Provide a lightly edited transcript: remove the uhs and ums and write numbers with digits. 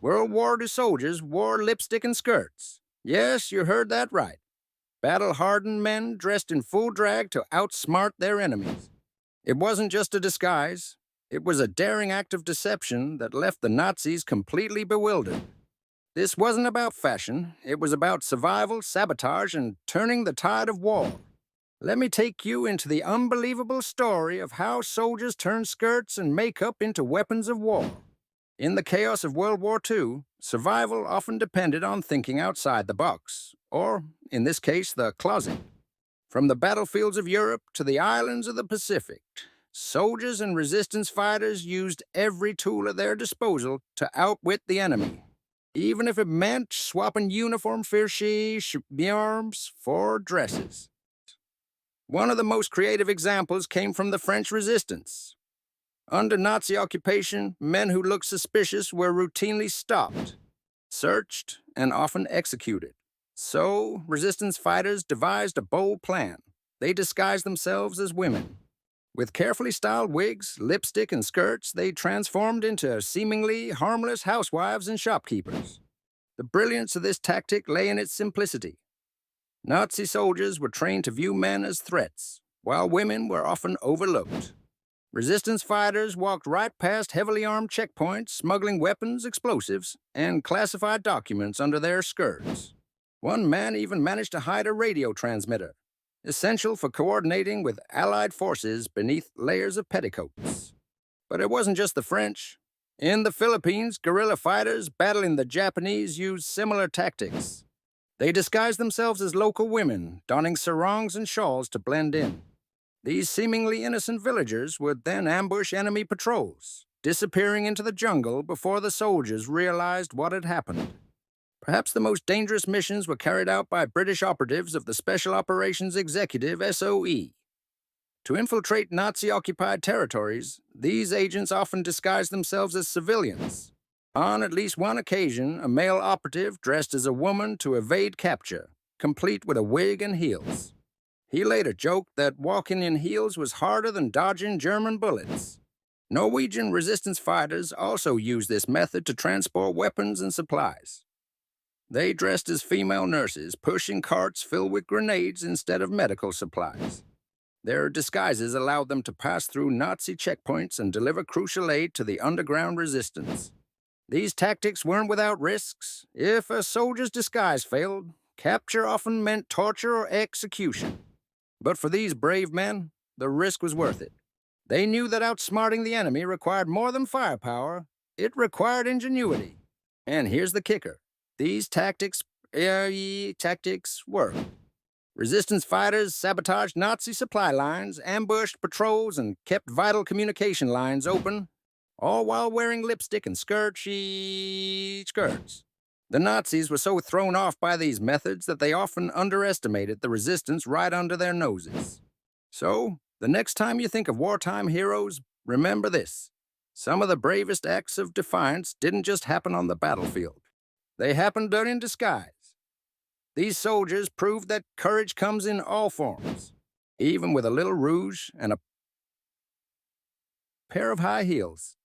World War II soldiers wore lipstick and skirts. Yes, you heard that right. Battle-hardened men dressed in full drag to outsmart their enemies. It wasn't just a disguise. It was a daring act of deception that left the Nazis completely bewildered. This wasn't about fashion. It was about survival, sabotage, and turning the tide of war. Let me take you into the unbelievable story of how soldiers turned skirts and makeup into weapons of war. In the chaos of World War II, survival often depended on thinking outside the box, or, in this case, the closet. From the battlefields of Europe to the islands of the Pacific, soldiers and resistance fighters used every tool at their disposal to outwit the enemy, even if it meant swapping uniform arms for dresses. One of the most creative examples came from the French resistance. Under Nazi occupation, men who looked suspicious were routinely stopped, searched, and often executed. So, resistance fighters devised a bold plan. They disguised themselves as women. With carefully styled wigs, lipstick, and skirts, they transformed into seemingly harmless housewives and shopkeepers. The brilliance of this tactic lay in its simplicity. Nazi soldiers were trained to view men as threats, while women were often overlooked. Resistance fighters walked right past heavily armed checkpoints, smuggling weapons, explosives, and classified documents under their skirts. One man even managed to hide a radio transmitter, essential for coordinating with Allied forces beneath layers of petticoats. But it wasn't just the French. In the Philippines, guerrilla fighters battling the Japanese used similar tactics. They disguised themselves as local women, donning sarongs and shawls to blend in. These seemingly innocent villagers would then ambush enemy patrols, disappearing into the jungle before the soldiers realized what had happened. Perhaps the most dangerous missions were carried out by British operatives of the Special Operations Executive (SOE). To infiltrate Nazi-occupied territories, these agents often disguised themselves as civilians. On at least one occasion, a male operative dressed as a woman to evade capture, complete with a wig and heels. He later joked that walking in heels was harder than dodging German bullets. Norwegian resistance fighters also used this method to transport weapons and supplies. They dressed as female nurses, pushing carts filled with grenades instead of medical supplies. Their disguises allowed them to pass through Nazi checkpoints and deliver crucial aid to the underground resistance. These tactics weren't without risks. If a soldier's disguise failed, capture often meant torture or execution. But for these brave men, the risk was worth it. They knew that outsmarting the enemy required more than firepower. It required ingenuity. And here's the kicker. These tactics worked. Resistance fighters sabotaged Nazi supply lines, ambushed patrols, and kept vital communication lines open, all while wearing lipstick and skirts. The Nazis were so thrown off by these methods that they often underestimated the resistance right under their noses. So, the next time you think of wartime heroes, remember this. Some of the bravest acts of defiance didn't just happen on the battlefield. They happened during disguise. These soldiers proved that courage comes in all forms, even with a little rouge and a pair of high heels.